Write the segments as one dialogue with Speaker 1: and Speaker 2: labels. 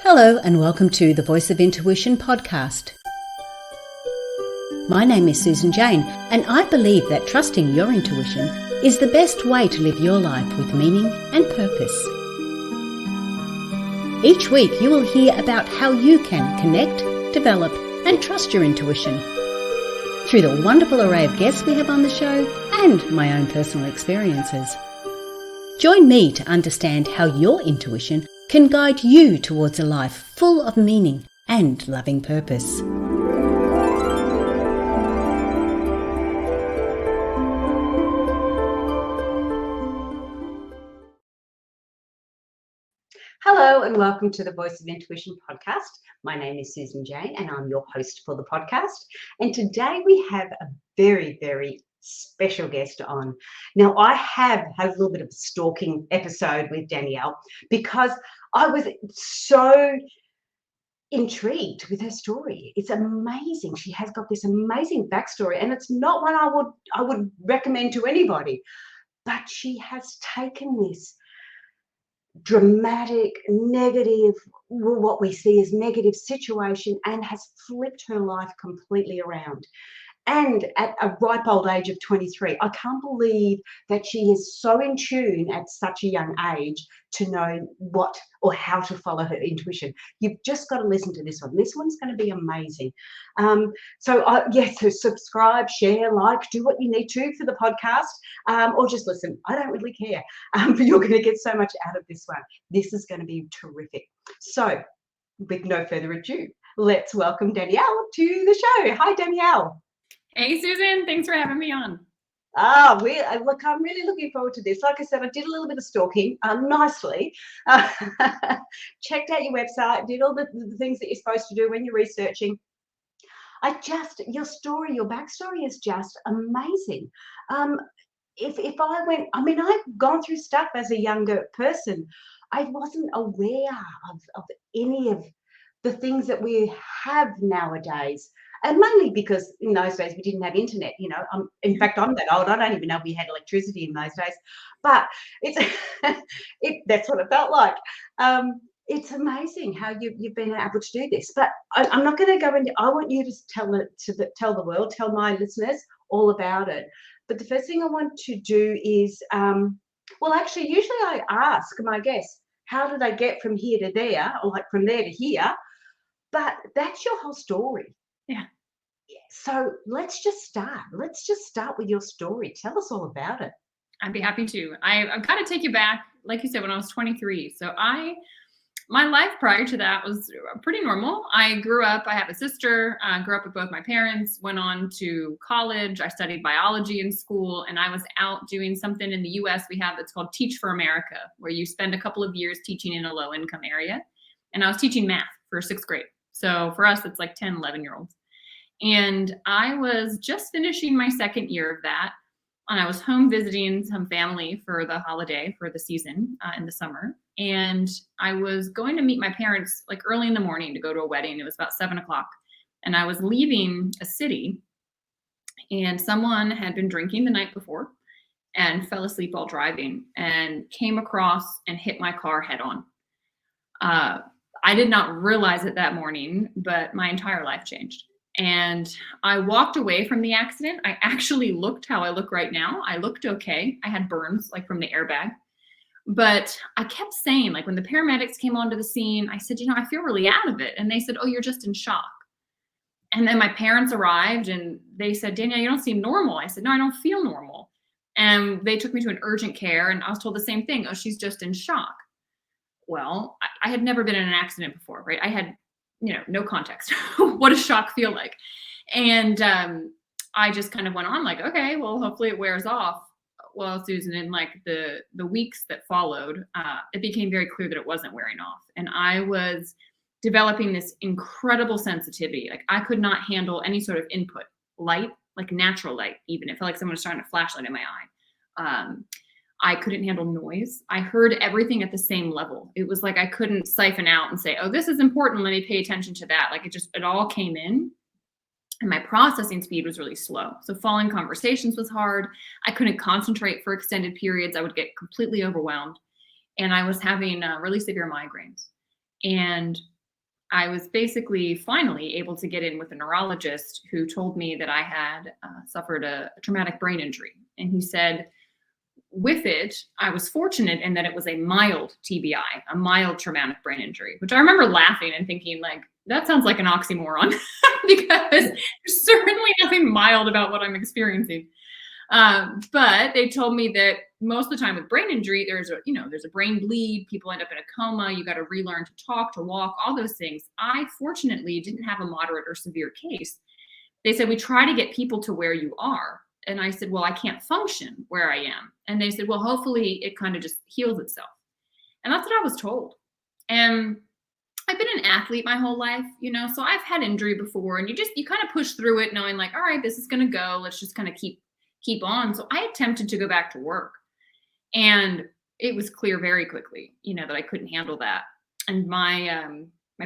Speaker 1: Hello and welcome to the Voice of Intuition podcast. My name is Susan Jane and I believe that trusting your intuition is the best way to live your life with meaning and purpose. Each week you will hear about how you can connect, develop and trust your intuition through the wonderful array of guests we have on the show and my own personal experiences. Join me to understand how your intuition can guide you towards a life full of meaning and loving purpose. Hello and welcome to the Voice of Intuition podcast. My name is Susan Jane and I'm your host for the podcast. And today we have a very, very special guest on. Now, I have had a little bit of a stalking episode with Danielle because I was so intrigued with her story. It's amazing. She has got this amazing backstory, and it's not one I would recommend to anybody. But she has taken this dramatic, negative, what we see as negative situation, and has flipped her life completely around. And at a ripe old age of 23, I can't believe that she is so in tune at such a young age to know what or how to follow her intuition. You've just got to listen to this one. This one's going to be amazing. So subscribe, share, like, do what you need to for the podcast, or just listen. I don't really care, but you're going to get so much out of this one. This is going to be terrific. So with no further ado, let's welcome Danielle to the show. Hi, Danielle.
Speaker 2: Hey, Susan. Thanks for having me on.
Speaker 1: I'm really looking forward to this. Like I said, I did a little bit of stalking, nicely. Checked out your website, did all the things that you're supposed to do when you're researching. Your story, your backstory is just amazing. If I went, I've gone through stuff as a younger person. I wasn't aware of any of the things that we have nowadays. And mainly because in those days we didn't have internet, in fact, I'm that old. I don't even know if we had electricity in those days, but that's what it felt like. It's amazing how you've been able to do this, but I'm not going to go into, I want you to tell the world, tell my listeners all about it. But the first thing I want to do is, usually I ask my guests, how do they get from here to there, or like from there to here? But that's your whole story.
Speaker 2: Yeah.
Speaker 1: So let's just start. Let's just start with your story. Tell us all about it.
Speaker 2: I'd be happy to. I've got to take you back, like you said, when I was 23. So my life prior to that was pretty normal. I have a sister, grew up with both my parents, went on to college. I studied biology in school, and I was out doing something in the US we have that's called Teach for America, where you spend a couple of years teaching in a low-income area. And I was teaching math for 6th grade. So for us, it's like 10, 11-year-olds. And I was just finishing my 2nd year of that. And I was home visiting some family for the holiday, for the season in the summer. And I was going to meet my parents like early in the morning to go to a wedding. It was about 7 o'clock. And I was leaving a city, and someone had been drinking the night before and fell asleep while driving and came across and hit my car head on. I did not realize it that morning, but my entire life changed. And I walked away from the accident. I actually looked how I look right now. I looked okay. I had burns like from the airbag. But I kept saying, like when the paramedics came onto the scene, I said, I feel really out of it. And they said, oh, you're just in shock. And then my parents arrived and they said, Danielle, you don't seem normal. I said, no, I don't feel normal. And they took me to an urgent care, and I was told the same thing. Oh, she's just in shock. Well, I had never been in an accident before, right? I had no context. What does shock feel like? And I just kind of went on like, okay, well, hopefully it wears off. Well, Susan, in like the weeks that followed, it became very clear that it wasn't wearing off. And I was developing this incredible sensitivity. Like I could not handle any sort of input, light, like natural light, even. It felt like someone was shining a flashlight in my eye. I couldn't handle noise. I heard everything at the same level. It was like I couldn't siphon out and say, oh, this is important, let me pay attention to that. Like it all came in. And my processing speed was really slow. So following conversations was hard. I couldn't concentrate for extended periods. I would get completely overwhelmed. And I was having really severe migraines. And I was basically finally able to get in with a neurologist who told me that I had suffered a traumatic brain injury. And he said, with it, I was fortunate in that it was a mild TBI, a mild traumatic brain injury, which I remember laughing and thinking, like, that sounds like an oxymoron because there's certainly nothing mild about what I'm experiencing. But they told me that most of the time with brain injury, there's a brain bleed, people end up in a coma, you got to relearn to talk, to walk, all those things. I fortunately didn't have a moderate or severe case. They said, we try to get people to where you are. And I said, well, I can't function where I am. And they said, well, hopefully it kind of just heals itself. And that's what I was told. And I've been an athlete my whole life, so I've had injury before, and you kind of push through it knowing like, all right, this is going to go. Let's just kind of keep on. So I attempted to go back to work, and it was clear very quickly, that I couldn't handle that. And my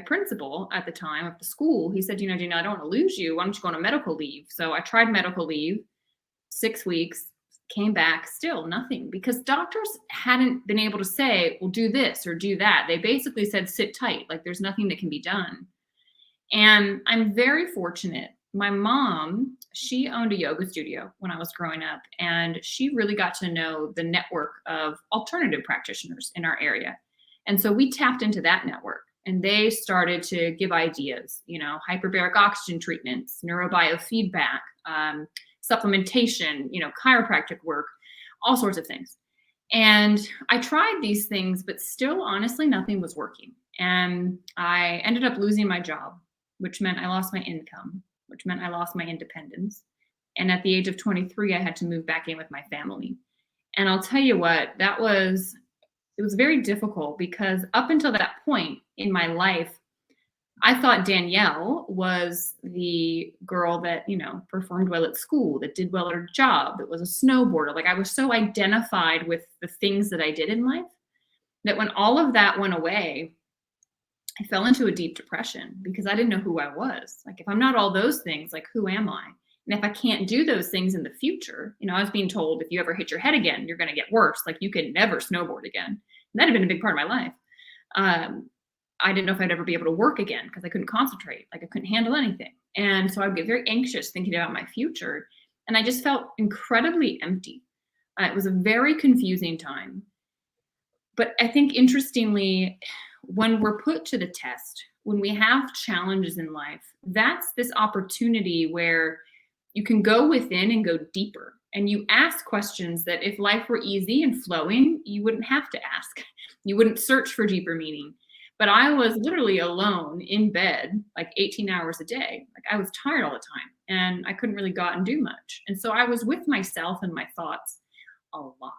Speaker 2: principal at the time of the school, he said, Danielle, I don't want to lose you. Why don't you go on a medical leave? So I tried medical leave, 6 weeks, came back, still nothing, because doctors hadn't been able to say, well, do this or do that. They basically said, sit tight, like there's nothing that can be done. And I'm very fortunate. My mom, she owned a yoga studio when I was growing up, and she really got to know the network of alternative practitioners in our area. And so we tapped into that network, and they started to give ideas, hyperbaric oxygen treatments, neurobiofeedback, supplementation, chiropractic work, all sorts of things. And I tried these things, but still, honestly, nothing was working. And I ended up losing my job, which meant I lost my income, which meant I lost my independence. And at the age of 23, I had to move back in with my family. And I'll tell you what, it was very difficult, because up until that point in my life, I thought Danielle was the girl that, performed well at school, that did well at her job, that was a snowboarder. Like, I was so identified with the things that I did in life that when all of that went away, I fell into a deep depression, because I didn't know who I was. Like, if I'm not all those things, like, who am I? And if I can't do those things in the future, I was being told, if you ever hit your head again, you're going to get worse. Like, you can never snowboard again. And that had been a big part of my life. I didn't know if I'd ever be able to work again, because I couldn't concentrate. Like, I couldn't handle anything. And so I'd get very anxious thinking about my future. And I just felt incredibly empty. It was a very confusing time. But I think, interestingly, when we're put to the test, when we have challenges in life, that's this opportunity where you can go within and go deeper. And you ask questions that if life were easy and flowing, you wouldn't have to ask. You wouldn't search for deeper meaning. But I was literally alone in bed, like 18 hours a day. Like, I was tired all the time, and I couldn't really go out and do much. And so I was with myself and my thoughts a lot.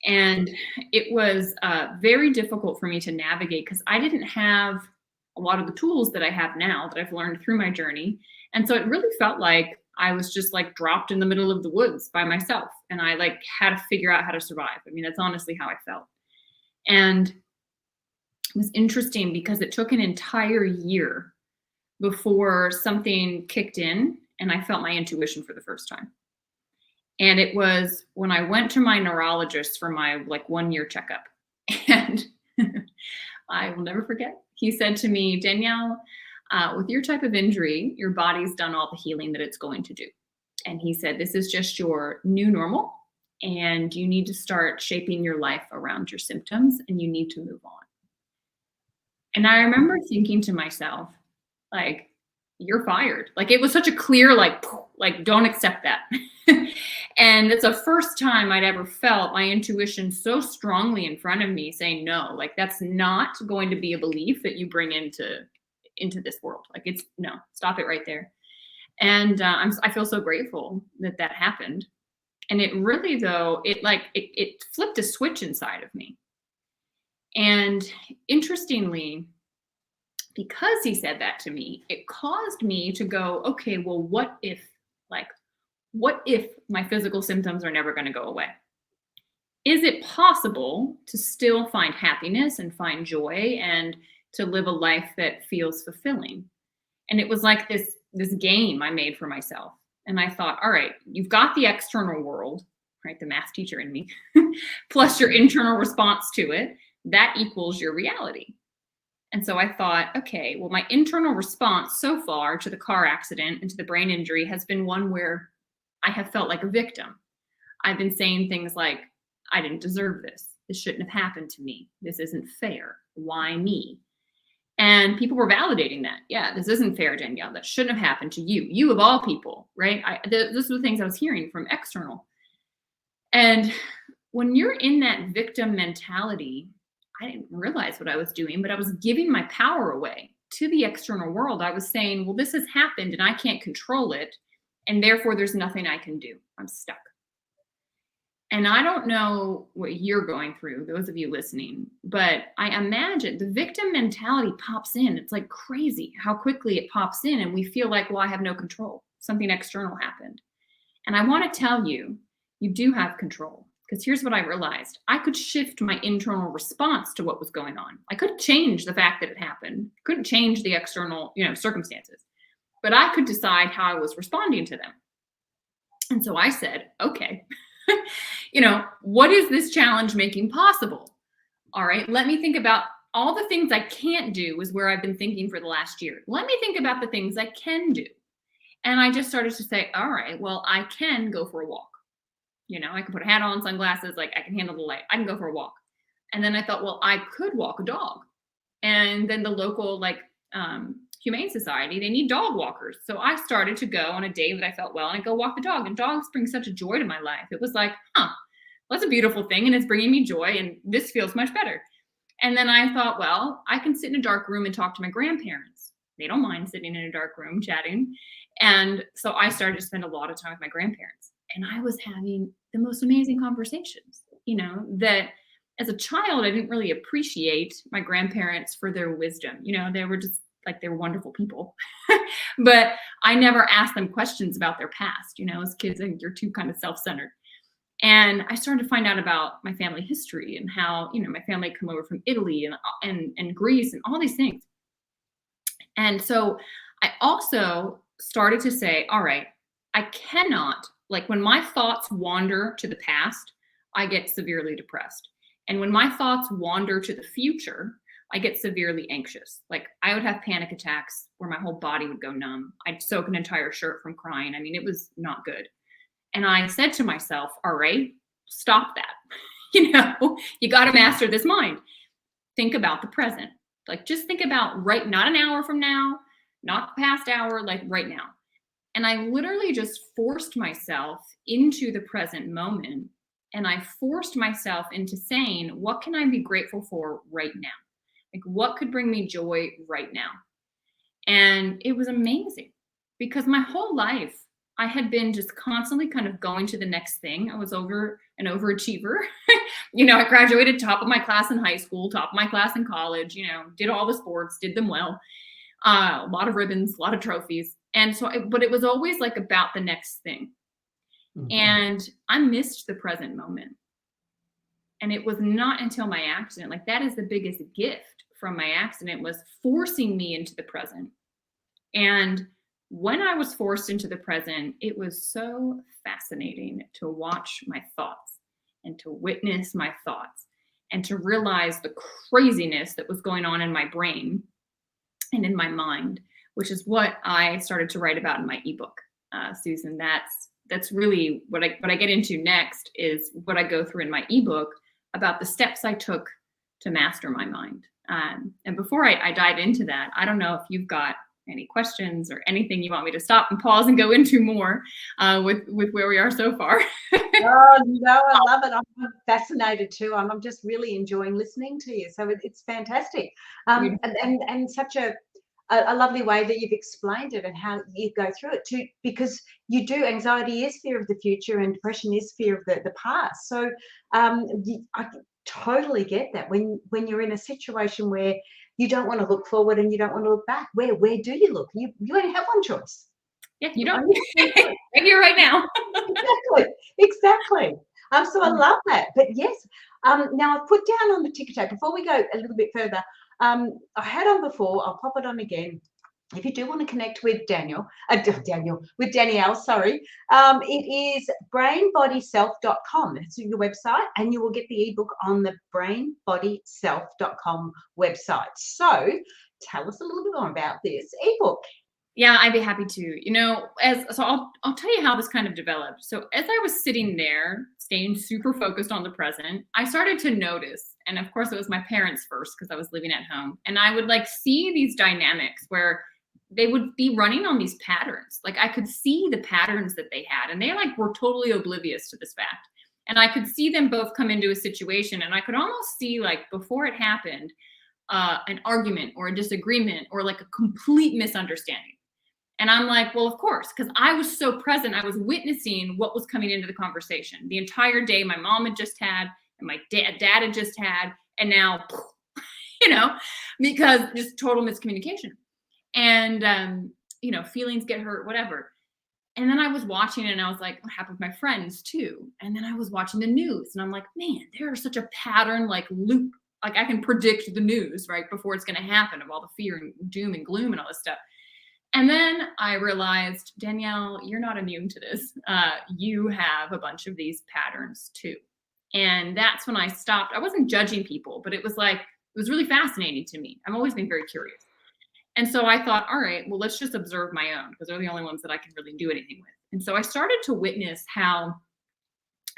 Speaker 2: And it was very difficult for me to navigate, because I didn't have a lot of the tools that I have now that I've learned through my journey. And so it really felt like I was just like dropped in the middle of the woods by myself. And I like had to figure out how to survive. I mean, that's honestly how I felt. And it was interesting, because it took an entire year before something kicked in and I felt my intuition for the first time. And it was when I went to my neurologist for my 1 year checkup. And I will never forget. He said to me, Danielle, with your type of injury, your body's done all the healing that it's going to do. And he said, this is just your new normal, and you need to start shaping your life around your symptoms, and you need to move on. And I remember thinking to myself, like, you're fired. Like, it was such a clear, like, don't accept that. And it's the first time I'd ever felt my intuition so strongly in front of me saying, no, like, that's not going to be a belief that you bring into this world. Like, it's no, stop it right there. And I feel so grateful that happened. And it really, though, it flipped a switch inside of me. And interestingly, because he said that to me, it caused me to go, okay, well, what if my physical symptoms are never going to go away? Is it possible to still find happiness and find joy and to live a life that feels fulfilling? And it was like this game I made for myself. And I thought, all right, you've got the external world, right? The math teacher in me, plus your internal response to it. That equals your reality. And so I thought, okay, well, my internal response so far to the car accident and to the brain injury has been one where I have felt like a victim. I've been saying things like, I didn't deserve this. This shouldn't have happened to me. This isn't fair. Why me? And people were validating that. Yeah, this isn't fair, Danielle. That shouldn't have happened to you. You of all people, right? Those were the things I was hearing from external. And when you're in that victim mentality, I didn't realize what I was doing, but I was giving my power away to the external world. I was saying, well, this has happened and I can't control it. And therefore, there's nothing I can do. I'm stuck. And I don't know what you're going through, those of you listening, but I imagine the victim mentality pops in. It's like crazy how quickly it pops in, and we feel like, well, I have no control. Something external happened. And I want to tell you, you do have control, because here's what I realized. I could shift my internal response to what was going on. I couldn't change the fact that it happened, couldn't change the external, circumstances, but I could decide how I was responding to them. And so I said, okay, what is this challenge making possible? All right, let me think about all the things I can't do is where I've been thinking for the last year. Let me think about the things I can do. And I just started to say, all right, well, I can go for a walk. I can put a hat on, sunglasses, like I can handle the light. I can go for a walk. And then I thought, well, I could walk a dog. And then the local, Humane Society, they need dog walkers. So I started to go on a day that I felt well and I go walk the dog, and dogs bring such a joy to my life. It was like, that's a beautiful thing and it's bringing me joy and this feels much better. And then I thought, well, I can sit in a dark room and talk to my grandparents. They don't mind sitting in a dark room chatting. And so I started to spend a lot of time with my grandparents, and I was having the most amazing conversations, that as a child, I didn't really appreciate my grandparents for their wisdom. They were just they were wonderful people, but I never asked them questions about their past. As kids, I think you're too kind of self-centered. And I started to find out about my family history and how, my family had come over from Italy and Greece and all these things. And so I also started to say, all right, I cannot, when my thoughts wander to the past, I get severely depressed. And when my thoughts wander to the future, I get severely anxious. I would have panic attacks where my whole body would go numb. I'd soak an entire shirt from crying. I mean, it was not good. And I said to myself, all right, stop that. You got to master this mind. Think about the present. Just think about not an hour from now, not the past hour, right now. And I literally just forced myself into the present moment. And I forced myself into saying, what can I be grateful for right now? What could bring me joy right now? And it was amazing, because my whole life I had been just constantly kind of going to the next thing. I was an overachiever. I graduated top of my class in high school, top of my class in college, did all the sports, did them well, a lot of ribbons, a lot of trophies. And so, but it was always about the next thing. Mm-hmm. And I missed the present moment. And it was not until my accident, that is the biggest gift from my accident, was forcing me into the present. And when I was forced into the present, it was so fascinating to watch my thoughts and to witness my thoughts and to realize the craziness that was going on in my brain and in my mind, which is what I started to write about in my ebook, Susan. That's really what I get into next, is what I go through in my ebook about the steps I took to master my mind. And before I dive into that, I don't know if you've got any questions or anything you want me to stop and pause and go into more with where we are so far.
Speaker 1: Oh, no, I love it. I'm fascinated too. I'm just really enjoying listening to you. So it's fantastic. And such a lovely way that you've explained it and how you go through it too, because you do, anxiety is fear of the future and depression is fear of the past. So I totally get that. When you're in a situation where you don't want to look forward and you don't want to look back, where do you look? You only have one choice.
Speaker 2: Yeah, you don't. Right here, right now.
Speaker 1: Exactly. So I love that. But yes, now I've put down on the ticker tape, before we go a little bit further, I had on before, I'll pop it on again, if you do want to connect with Danielle, with Danielle, sorry, it is brainbodyself.com. That's your website, and you will get the ebook on the brainbodyself.com website. So tell us a little bit more about this ebook.
Speaker 2: Yeah, I'd be happy to. I'll tell you how this kind of developed. So as I was sitting there, staying super focused on the present, I started to notice, and of course it was my parents first because I was living at home, and I would like see these dynamics where they would be running on these patterns. Like I could see the patterns that they had, and they like were totally oblivious to this fact. And I could see them both come into a situation, and I could almost see like before it happened, an argument or a disagreement or like a complete misunderstanding. And I'm like, well, of course, because I was so present. I was witnessing what was coming into the conversation the entire day. My mom had just had, and my dad had just had, and now, because just total miscommunication. And, feelings get hurt, whatever. And then I was watching and I was like, what happened with my friends too? And then I was watching the news and I'm like, man, there's such a pattern, like loop. Like I can predict the news right before it's going to happen of all the fear and doom and gloom and all this stuff. And then I realized, Danielle, you're not immune to this. You have a bunch of these patterns too. And that's when I stopped. I wasn't judging people, but it was really fascinating to me. I've always been very curious. And so I thought, all right, well, let's just observe my own because they're the only ones that I can really do anything with. And so I started to witness how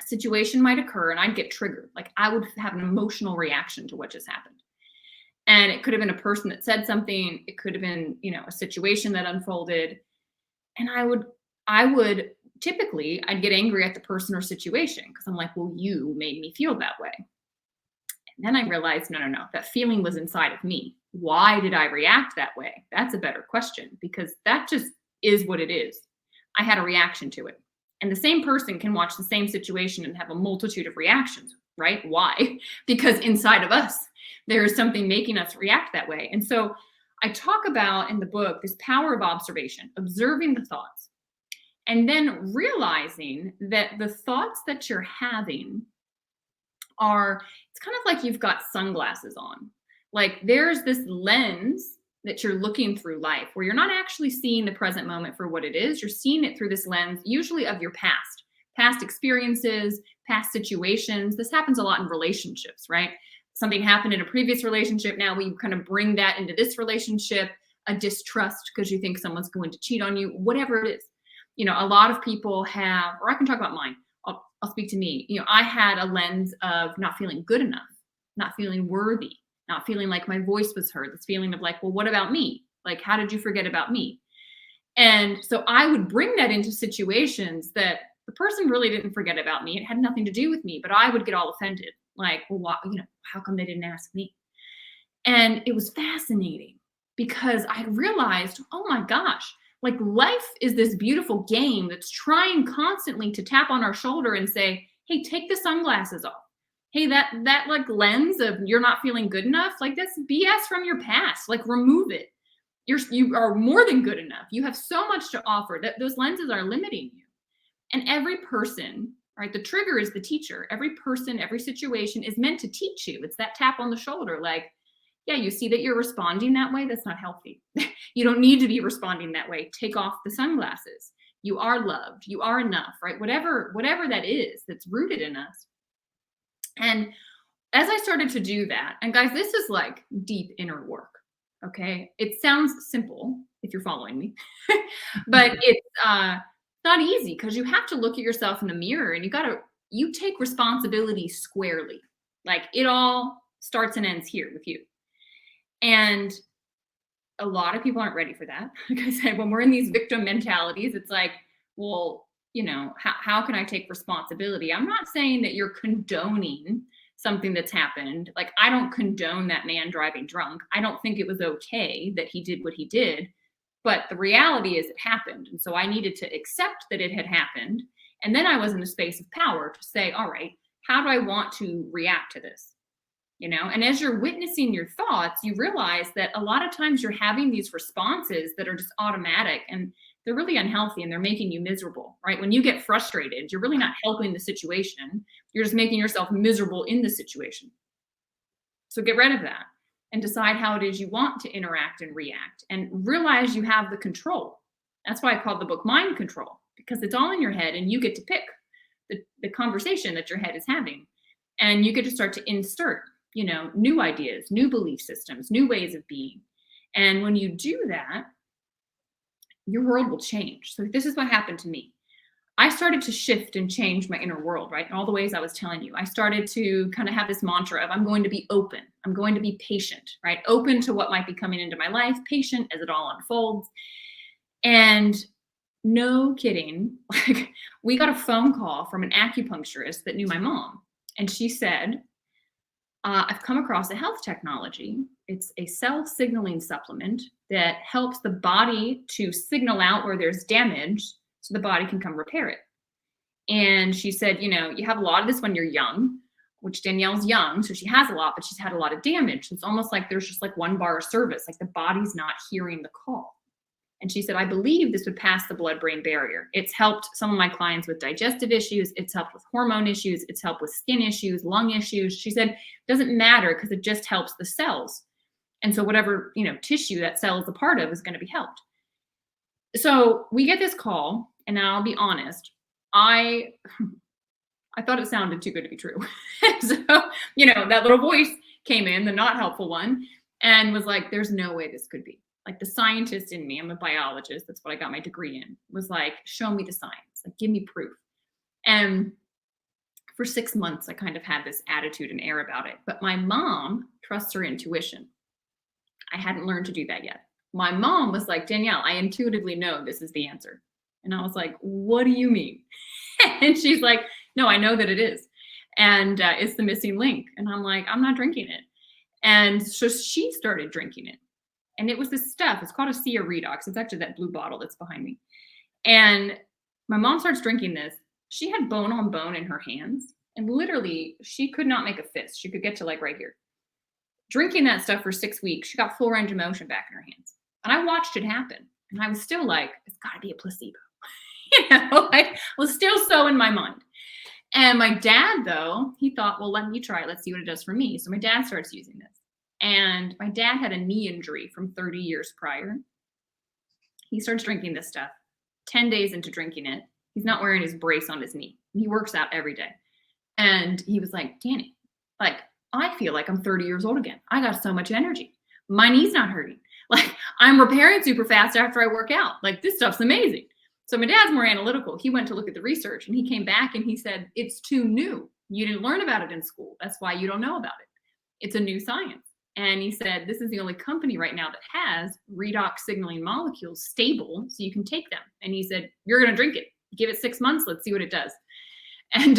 Speaker 2: a situation might occur and I'd get triggered. Like I would have an emotional reaction to what just happened. And it could have been a person that said something. It could have been, a situation that unfolded. And I would typically, I'd get angry at the person or situation because I'm like, well, you made me feel that way. And then I realized, no, that feeling was inside of me. Why did I react that way? That's a better question because that just is what it is. I had a reaction to it. And the same person can watch the same situation and have a multitude of reactions, right? Why? Because inside of us, there is something making us react that way. And so I talk about in the book this power of observation, observing the thoughts, and then realizing that the thoughts that you're having it's kind of like you've got sunglasses on. Like there's this lens that you're looking through life where you're not actually seeing the present moment for what it is. You're seeing it through this lens, usually of your past experiences, past situations. This happens a lot in relationships, right? Something happened in a previous relationship. Now we kind of bring that into this relationship, a distrust because you think someone's going to cheat on you, whatever it is. A lot of people have, or I can talk about mine. I'll speak to me. I had a lens of not feeling good enough, not feeling worthy, not feeling like my voice was heard. This feeling of like, well, what about me? Like, how did you forget about me? And so I would bring that into situations that the person really didn't forget about me. It had nothing to do with me, but I would get all offended. Like, well, how come they didn't ask me? And it was fascinating because I realized, oh my gosh, like life is this beautiful game that's trying constantly to tap on our shoulder and say, hey, take the sunglasses off. Hey, that like lens of you're not feeling good enough, like that's BS from your past, like remove it. You are more than good enough. You have so much to offer that those lenses are limiting you. And every person, right? The trigger is the teacher. Every person, every situation is meant to teach you. It's that tap on the shoulder. Like, yeah, you see that you're responding that way. That's not healthy. You don't need to be responding that way. Take off the sunglasses. You are loved. You are enough, right? Whatever that is that's rooted in us. And as I started to do that, and guys, this is like deep inner work. Okay. It sounds simple if you're following me, but it's not easy because you have to look at yourself in the mirror and you take responsibility squarely. Like it all starts and ends here with you. And a lot of people aren't ready for that. Like I said, when we're in these victim mentalities, it's like, well, how can I take responsibility? I'm not saying that you're condoning something that's happened. Like I don't condone that man driving drunk. I don't think it was okay that he did what he did, but the reality is it happened. And so I needed to accept that it had happened. And then I was in a space of power to say, all right, how do I want to react to this? And as you're witnessing your thoughts, you realize that a lot of times you're having these responses that are just automatic and they're really unhealthy and they're making you miserable, right? When you get frustrated, you're really not helping the situation. You're just making yourself miserable in the situation. So get rid of that. and decide how it is you want to interact and react, and realize you have the control. That's why I called the book Mind Control, because it's all in your head and you get to pick the conversation that your head is having. And you get to start to insert, new ideas, new belief systems, new ways of being. And when you do that, your world will change. So this is what happened to me. I started to shift and change my inner world, right? In all the ways I was telling you. I started to kind of have this mantra of, I'm going to be open. I'm going to be patient, right? Open to what might be coming into my life, patient as it all unfolds. And no kidding, like, we got a phone call from an acupuncturist that knew my mom. And she said, I've come across a health technology. It's a cell signaling supplement that helps the body to signal out where there's damage so the body can come repair it. And she said, you have a lot of this when you're young, which Danielle's young, so she has a lot, but she's had a lot of damage. It's almost like there's just like one bar of service, like the body's not hearing the call. And she said, I believe this would pass the blood-brain barrier. It's helped some of my clients with digestive issues. It's helped with hormone issues. It's helped with skin issues, lung issues. She said, it doesn't matter because it just helps the cells. And so whatever, tissue that cell is a part of is going to be helped. So we get this call, and I'll be honest, I thought it sounded too good to be true. So, that little voice came in, the not helpful one, and was like, there's no way this could be. Like, the scientist in me, I'm a biologist, that's what I got my degree in, was like, show me the science, like, give me proof. And for 6 months, I kind of had this attitude and air about it. But my mom trusts her intuition. I hadn't learned to do that yet. My mom was like, Danielle, I intuitively know this is the answer. And I was like, what do you mean? And she's like, no, I know that it is. And it's the missing link. And I'm like, I'm not drinking it. And so she started drinking it. And it was this stuff. It's called a Redox. It's actually that blue bottle that's behind me. And my mom starts drinking this. She had bone on bone in her hands. And literally, she could not make a fist. She could get to like right here. Drinking that stuff for 6 weeks, she got full range of motion back in her hands. And I watched it happen. And I was still like, it's got to be a placebo. I was still so in my mind. And my dad, though, he thought, well, let me try it. Let's see what it does for me. So my dad starts using this. And my dad had a knee injury from 30 years prior. He starts drinking this stuff. 10 days into drinking it, he's not wearing his brace on his knee. He works out every day. And he was like, Danny, like, I feel like I'm 30 years old again. I got so much energy. My knee's not hurting. Like, I'm repairing super fast after I work out. Like, this stuff's amazing. So my dad's more analytical. He went to look at the research and he came back and he said, it's too new. You didn't learn about it in school. That's why you don't know about it. It's a new science. And he said, this is the only company right now that has redox signaling molecules stable so you can take them. And he said, you're going to drink it. Give it 6 months. Let's see what it does. And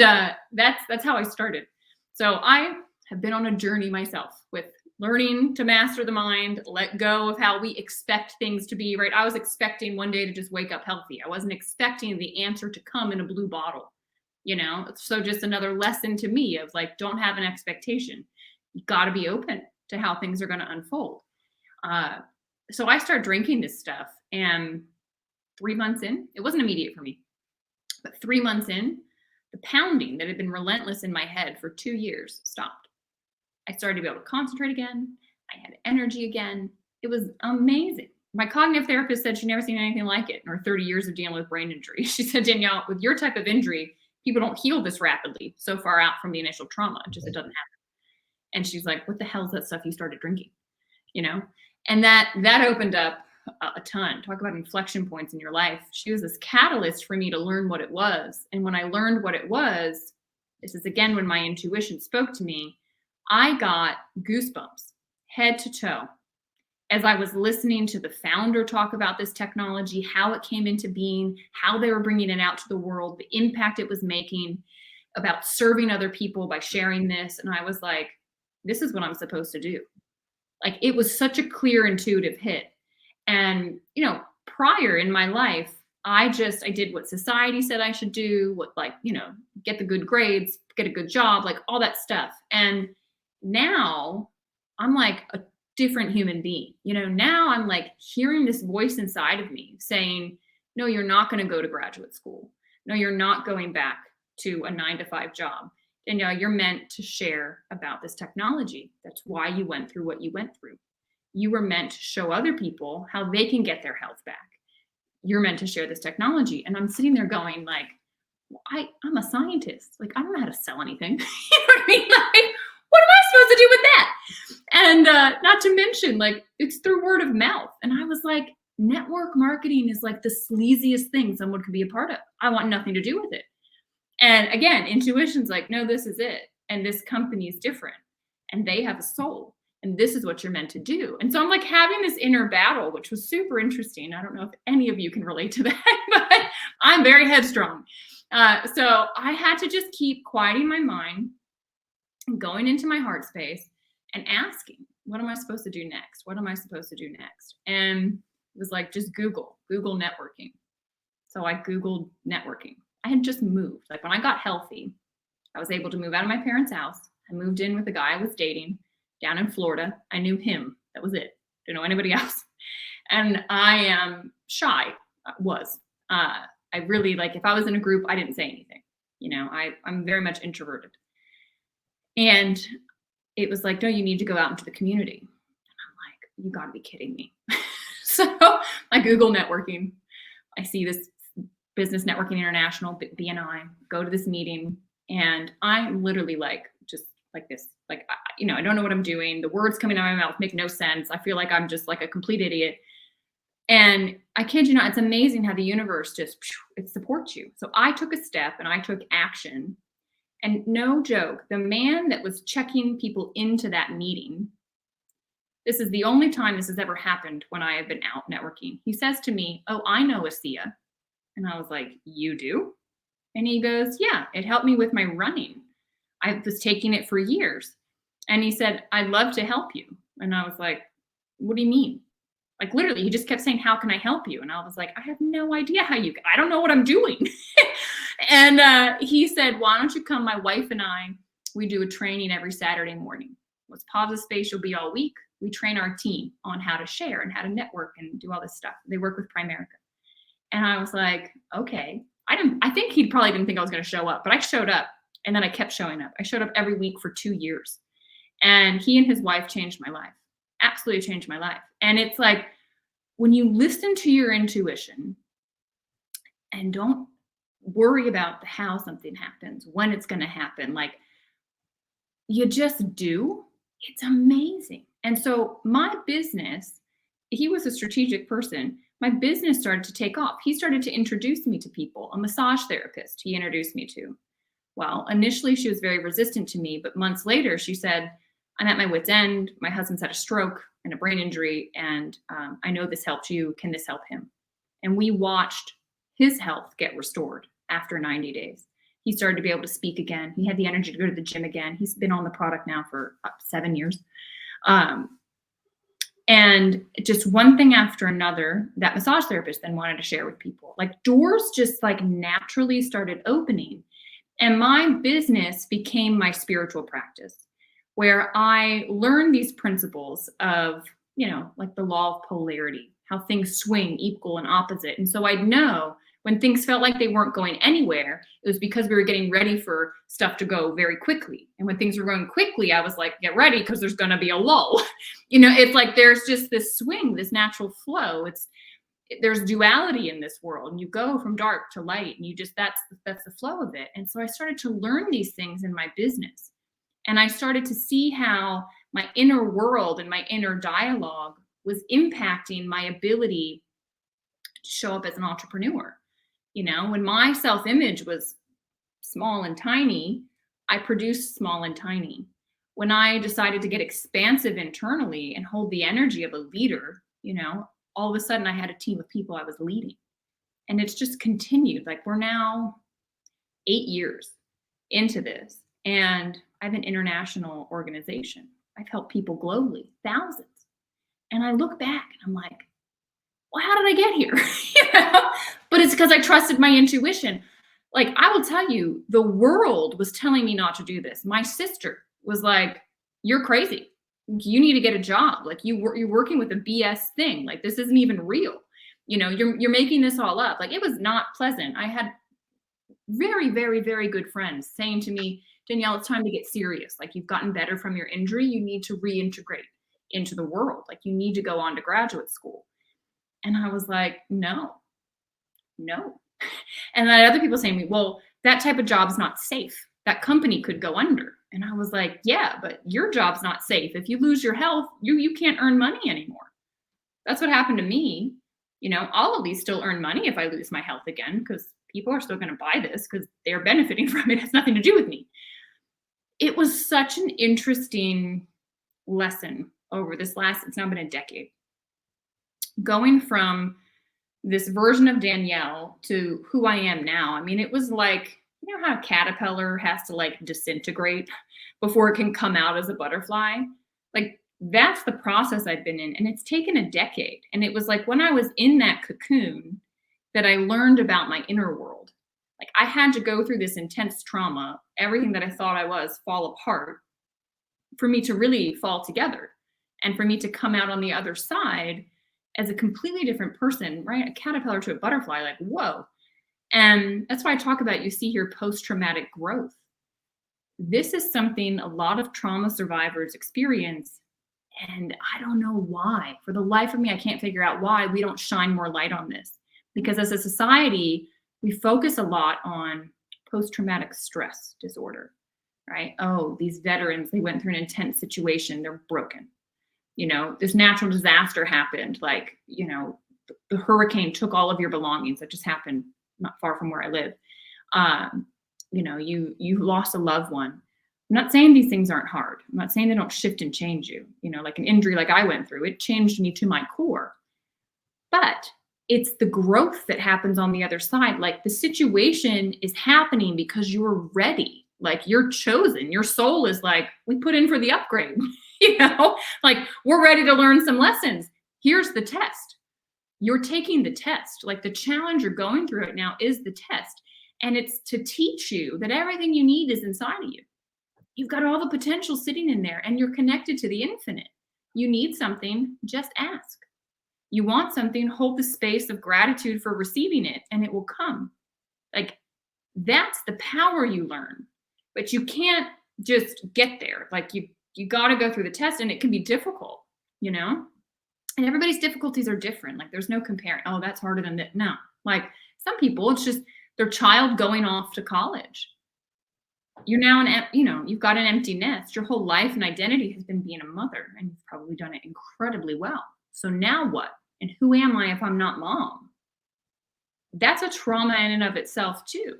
Speaker 2: that's how I started. So I have been on a journey myself with learning to master the mind, let go of how we expect things to be, right? I was expecting one day to just wake up healthy. I wasn't expecting the answer to come in a blue bottle, So just another lesson to me of like, don't have an expectation. You got to be open to how things are going to unfold. So I started drinking this stuff, and 3 months in, it wasn't immediate for me, but 3 months in, the pounding that had been relentless in my head for 2 years stopped. I started to be able to concentrate again. I had energy again. It was amazing. My cognitive therapist said she'd never seen anything like it in her 30 years of dealing with brain injury. She said, Danielle, with your type of injury, people don't heal this rapidly so far out from the initial trauma. It doesn't happen. And she's like, what the hell is that stuff you started drinking? And that opened up a ton. Talk about inflection points in your life. She was this catalyst for me to learn what it was. And when I learned what it was, this is again when my intuition spoke to me, I got goosebumps head to toe as I was listening to the founder talk about this technology, how it came into being, how they were bringing it out to the world, the impact it was making, about serving other people by sharing this. And I was like, this is what I'm supposed to do. Like, it was such a clear, intuitive hit. And, prior in my life, I did what society said I should do, get the good grades, get a good job, like all that stuff. And now I'm like a different human being. Now I'm like hearing this voice inside of me saying, no, you're not going to go to graduate school. No, you're not going back to a 9-to-5 job. Danielle, you're meant to share about this technology. That's why you went through what you went through. You were meant to show other people how they can get their health back. You're meant to share this technology. And I'm sitting there going like, well, I'm a scientist. Like, I don't know how to sell anything. You know what I mean? Like, what am I supposed to do with that? And not to mention, like, it's through word of mouth. And I was like, network marketing is like the sleaziest thing someone could be a part of. I want nothing to do with it. And again, intuition's like, no, this is it. And this company is different. And they have a soul. And this is what you're meant to do. And so I'm like having this inner battle, which was super interesting. I don't know if any of you can relate to that, but I'm very headstrong. So I had to just keep quieting my mind and going into my heart space and asking, what am I supposed to do next? What am I supposed to do next? And it was like, just Google networking. So I Googled networking. I had just moved. Like when I got healthy, I was able to move out of my parents' house. I moved in with a guy I was dating down in Florida. I knew him. That was it. Didn't know anybody else. And I am shy. I really, like, if I was in a group, I didn't say anything. You know, I'm very much introverted. And it was like, no, you need to go out into the community. And I'm like, you gotta be kidding me. So I Google networking. I see this Business Networking International, BNI, go to this meeting. And I'm literally like, just like this, like, you know, I don't know what I'm doing. The words coming out of my mouth make no sense. I feel like I'm just like a complete idiot. And I kid you not, it's amazing how the universe just, it supports you. So I took a step and I took action. And no joke, the man that was checking people into that meeting, this is the only time this has ever happened when I have been out networking. He says to me, oh, I know ASEA. And I was like, you do? And he goes, yeah, it helped me with my running. I was taking it for years. And he said, I'd love to help you. And I was like, what do you mean? Like literally, he just kept saying, how can I help you? And I was like, I have no idea how you, I don't know what I'm doing. And he said, why don't you come? My wife and I, we do a training every Saturday morning. What's Positive Space, you'll be all week. We train our team on how to share and how to network and do all this stuff. They work with Primerica. And I was like, okay. I think he probably didn't think I was going to show up, but I showed up. And then I kept showing up. I showed up every week for 2 years. And he and his wife changed my life. Absolutely changed my life. And it's like, when you listen to your intuition and don't worry about how something happens, when it's going to happen, like you just do, it's amazing. And so my business, he was a strategic person. My business started to take off. He started to introduce me to people. A massage therapist he introduced me to. Well, initially she was very resistant to me, but months later she said, I'm at my wit's end. My husband's had a stroke and a brain injury, and I know this helped you. Can this help him? And we watched his health get restored after 90 days. He started to be able to speak again. He had the energy to go to the gym again. He's been on the product now for 7 years. And just one thing after another, that massage therapist then wanted to share with people. Like doors just like naturally started opening. And my business became my spiritual practice, where I learned these principles of, you know, like the law of polarity, how things swing equal and opposite. And so I'd know when things felt like they weren't going anywhere, it was because we were getting ready for stuff to go very quickly. And when things were going quickly, I was like, get ready, because there's going to be a lull. You know, it's like there's just this swing, this natural flow. There's duality in this world, and you go from dark to light, and you just, that's the flow of it. And so I started to learn these things in my business. And I started to see how my inner world and my inner dialogue was impacting my ability to show up as an entrepreneur. You know, when my self-image was small and tiny, I produced small and tiny. When I decided to get expansive internally and hold the energy of a leader, you know, all of a sudden I had a team of people I was leading. And it's just continued. Like we're now 8 years into this, and I have an international organization. I've helped people globally, thousands. And I look back and I'm like, well, how did I get here? You know? But it's because I trusted my intuition. Like I will tell you, the world was telling me not to do this. My sister was like, you're crazy. You need to get a job. Like you're working with a BS thing. Like this isn't even real. You know, you're making this all up. Like it was not pleasant. I had very, very, very good friends saying to me, Danielle, it's time to get serious. Like, you've gotten better from your injury. You need to reintegrate into the world. Like, you need to go on to graduate school. And I was like, no. And then other people saying to me, well, that type of job is not safe. That company could go under. And I was like, yeah, but your job's not safe. If you lose your health, you can't earn money anymore. That's what happened to me. You know, I'll at least still earn money if I lose my health again, because people are still going to buy this because they're benefiting from it. It has nothing to do with me. It was such an interesting lesson over this it's now been a decade. Going from this version of Danielle to who I am now. I mean, it was like, you know how a caterpillar has to like disintegrate before it can come out as a butterfly? Like, that's the process I've been in. And it's taken a decade. And it was like when I was in that cocoon that I learned about my inner world. Like, I had to go through this intense trauma, everything that I thought I was fall apart for me to really fall together and for me to come out on the other side as a completely different person, right? A caterpillar to a butterfly, like, whoa. And that's why I talk about, you see here, post-traumatic growth. This is something a lot of trauma survivors experience. And I don't know why. For the life of me, I can't figure out why we don't shine more light on this. Because as a society, we focus a lot on post-traumatic stress disorder, right? Oh, these veterans, they went through an intense situation, they're broken. You know, this natural disaster happened, like, you know, the hurricane took all of your belongings. That just happened not far from where I live. You know, you lost a loved one. I'm not saying these things aren't hard. I'm not saying they don't shift and change you. You know, like an injury like I went through, it changed me to my core. But it's the growth that happens on the other side. Like, the situation is happening because you're ready. Like, you're chosen. Your soul is like, we put in for the upgrade. You know, like, we're ready to learn some lessons. Here's the test. You're taking the test. Like, the challenge you're going through right now is the test. And it's to teach you that everything you need is inside of you. You've got all the potential sitting in there, and you're connected to the infinite. You need something, just ask. You want something, hold the space of gratitude for receiving it, and it will come. Like, that's the power you learn. But you can't just get there. Like, you got to go through the test, and it can be difficult, you know? And everybody's difficulties are different. Like, there's no comparing. Oh, that's harder than that. No. Like, some people, it's just their child going off to college. You're now you've got an empty nest. Your whole life and identity has been being a mother, and you've probably done it incredibly well. So now what? And who am I if I'm not mom? That's a trauma in and of itself too.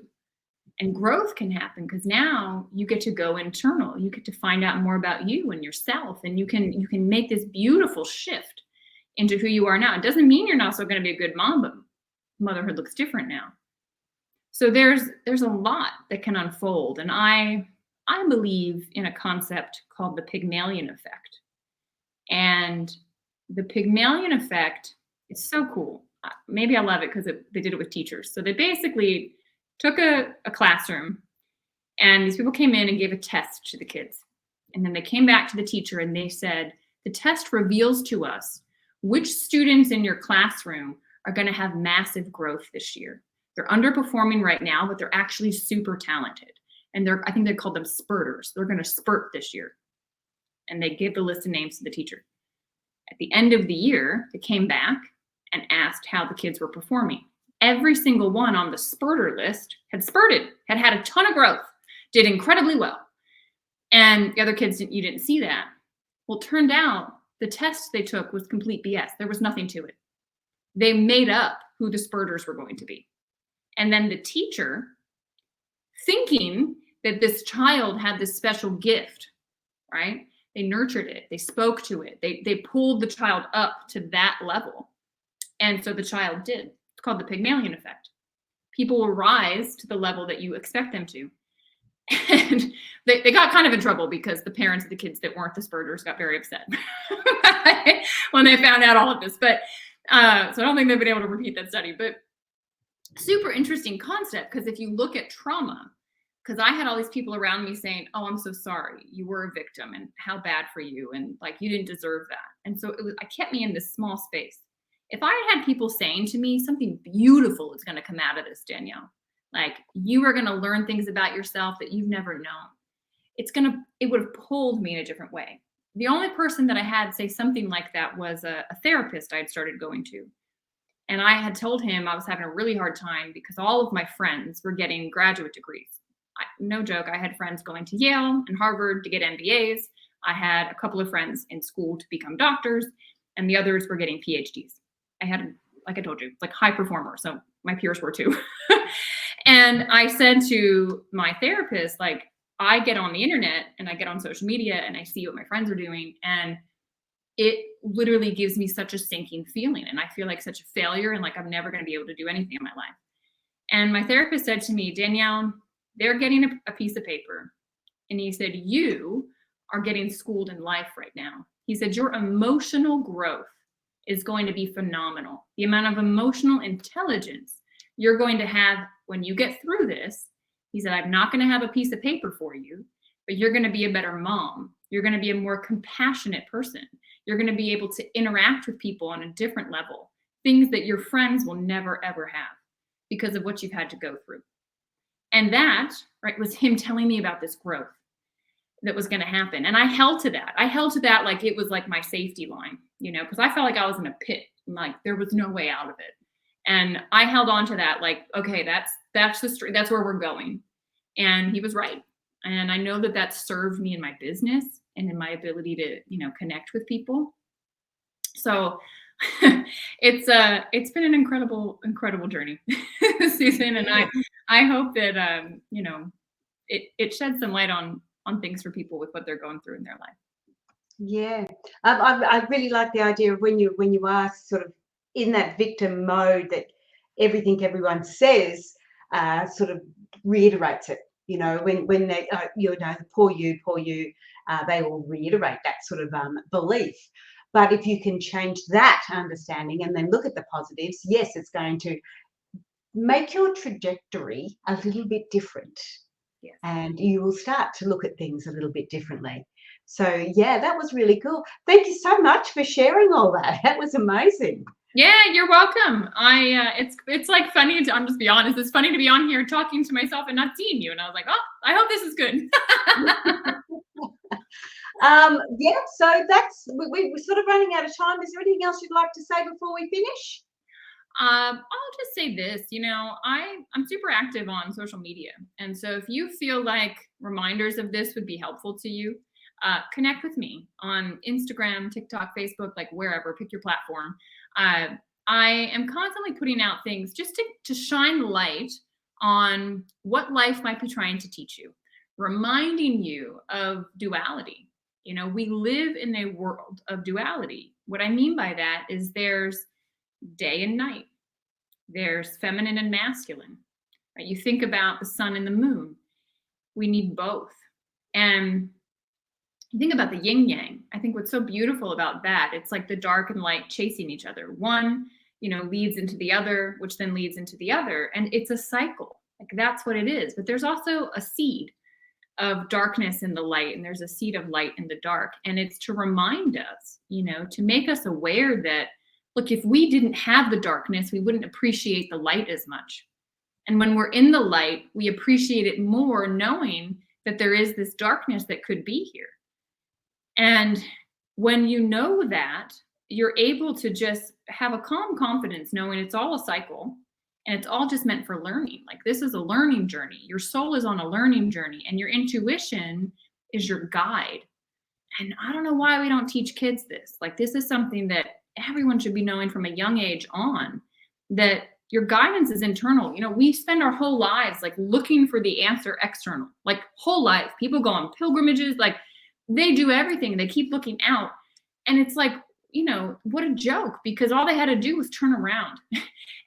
Speaker 2: And growth can happen because now you get to go internal. You get to find out more about you and yourself, and you can make this beautiful shift into who you are now. It doesn't mean you're not still going to be a good mom, but motherhood looks different now. So there's a lot that can unfold, and I believe in a concept called the Pygmalion effect. And the Pygmalion effect is so cool. Maybe I love it because they did it with teachers. So they basically took a classroom, and these people came in and gave a test to the kids. And then they came back to the teacher and they said, the test reveals to us which students in your classroom are going to have massive growth this year. They're underperforming right now, but they're actually super talented. And I think they called them spurters. They're going to spurt this year. And they gave the list of names to the teacher. At the end of the year, they came back and asked how the kids were performing. Every single one on the spurter list had spurted, had a ton of growth, did incredibly well. And the other kids, you didn't see that. Well, it turned out the test they took was complete BS. There was nothing to it. They made up who the spurters were going to be. And then the teacher, thinking that this child had this special gift, right? They nurtured it. They spoke to it. They pulled the child up to that level. And so the child did. It's called the Pygmalion effect. People will rise to the level that you expect them to. And they got kind of in trouble because the parents of the kids that weren't the spurters got very upset when they found out all of this. But so I don't think they've been able to repeat that study. But super interesting concept, because if you look at trauma, because I had all these people around me saying, oh, I'm so sorry, you were a victim and how bad for you, and like you didn't deserve that. And so I kept me in this small space. If I had people saying to me, something beautiful is going to come out of this, Danielle, like you are going to learn things about yourself that you've never known. it would have pulled me in a different way. The only person that I had say something like that was a therapist I had started going to. And I had told him I was having a really hard time because all of my friends were getting graduate degrees. No joke, I had friends going to Yale and Harvard to get MBAs. I had a couple of friends in school to become doctors, and the others were getting PhDs. I had, like I told you, like high performer. So my peers were too. And I said to my therapist, like, I get on the internet and I get on social media and I see what my friends are doing, and it literally gives me such a sinking feeling. And I feel like such a failure and like I'm never going to be able to do anything in my life. And my therapist said to me, Danielle, they're getting a piece of paper. And he said, you are getting schooled in life right now. He said, your emotional growth is going to be phenomenal. The amount of emotional intelligence you're going to have when you get through this. He said, I'm not going to have a piece of paper for you, but you're going to be a better mom. You're going to be a more compassionate person. You're going to be able to interact with people on a different level, things that your friends will never, ever have because of what you've had to go through. And that, right, was him telling me about this growth that was going to happen. And I held to that. I held to that like it was like my safety line, you know, because I felt like I was in a pit, like there was no way out of it. And I held on to that like, okay, that's where we're going. And he was right. And I know that that served me in my business and in my ability to, you know, connect with people. So it's been an incredible journey, Susan. And I hope that, you know, it sheds some light on things for people with what they're going through in their life.
Speaker 1: Yeah, I really like the idea of when you are sort of in that victim mode, that everything everyone says sort of reiterates it. You know, when they you know, poor you, they will reiterate that sort of belief. But if you can change that understanding and then look at the positives, yes, it's going to make your trajectory a little bit different.
Speaker 2: Yes.
Speaker 1: And you will start to look at things a little bit differently. So yeah, that was really cool. Thank you so much for sharing all that. That was amazing.
Speaker 2: Yeah, you're welcome. It's like funny to, I'm just be honest, it's funny to be on here talking to myself and not seeing you. And I was like, oh, I hope this is good.
Speaker 1: Yeah, so that's we're sort of running out of time. Is there anything else you'd like to say before we finish?
Speaker 2: I'll just say this, you know, I'm super active on social media. And so if you feel like reminders of this would be helpful to you, connect with me on Instagram, TikTok, Facebook, like wherever, pick your platform. I am constantly putting out things just to shine light on what life might be trying to teach you, reminding you of duality. You know, we live in a world of duality. What I mean by that is there's day and night. There's feminine and masculine, right? You think about the sun and the moon. We need both. And you think about the yin yang. I think what's so beautiful about that, it's like the dark and light chasing each other. One, you know, leads into the other, which then leads into the other. And it's a cycle. Like that's what it is. But there's also a seed of darkness in the light, and there's a seed of light in the dark. And it's to remind us, you know, to make us aware that, look, if we didn't have the darkness, we wouldn't appreciate the light as much. And when we're in the light, we appreciate it more, knowing that there is this darkness that could be here. And when you know that, you're able to just have a calm confidence, knowing it's all a cycle and it's all just meant for learning. Like this is a learning journey. Your soul is on a learning journey, and your intuition is your guide. And I don't know why we don't teach kids this. Like this is something that everyone should be knowing from a young age on, that your guidance is internal. You know, we spend our whole lives like looking for the answer external, like whole life. People go on pilgrimages, like they do everything. They keep looking out. And it's like, you know, what a joke, because all they had to do was turn around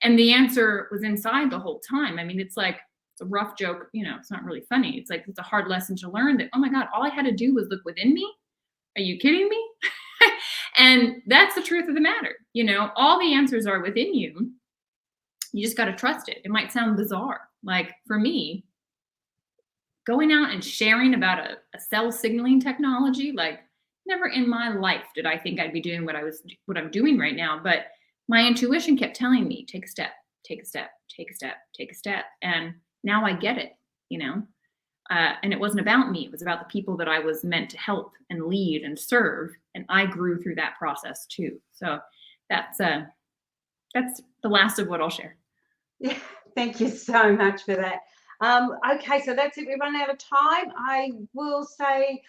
Speaker 2: and the answer was inside the whole time. I mean, it's like, it's a rough joke, you know, it's not really funny. It's like, it's a hard lesson to learn that, oh my God, all I had to do was look within me. Are you kidding me? And that's the truth of the matter. You know, all the answers are within you. You just got to trust it. It might sound bizarre. Like for me, going out and sharing about a cell signaling technology, like never in my life did I think I'd be doing what I'm doing right now. But my intuition kept telling me, take a step, take a step, take a step, take a step. And now I get it, you know. And it wasn't about me. It was about the people that I was meant to help and lead and serve. And I grew through that process too. So that's the last of what I'll share.
Speaker 1: Yeah, thank you so much for that. Okay, so that's it. We run out of time. I will say,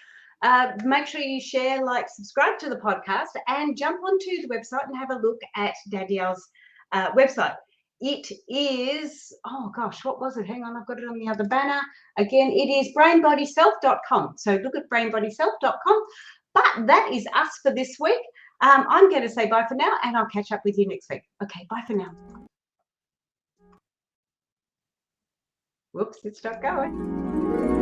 Speaker 1: make sure you share, like, subscribe to the podcast, and jump onto the website and have a look at Danielle's website. It is, oh gosh, what was it? Hang on, I've got it on the other banner. Again, it is brainbodyself.com. So look at brainbodyself.com. But that is us for this week. I'm going to say bye for now, and I'll catch up with you next week. Okay, bye for now. Whoops, it stopped going.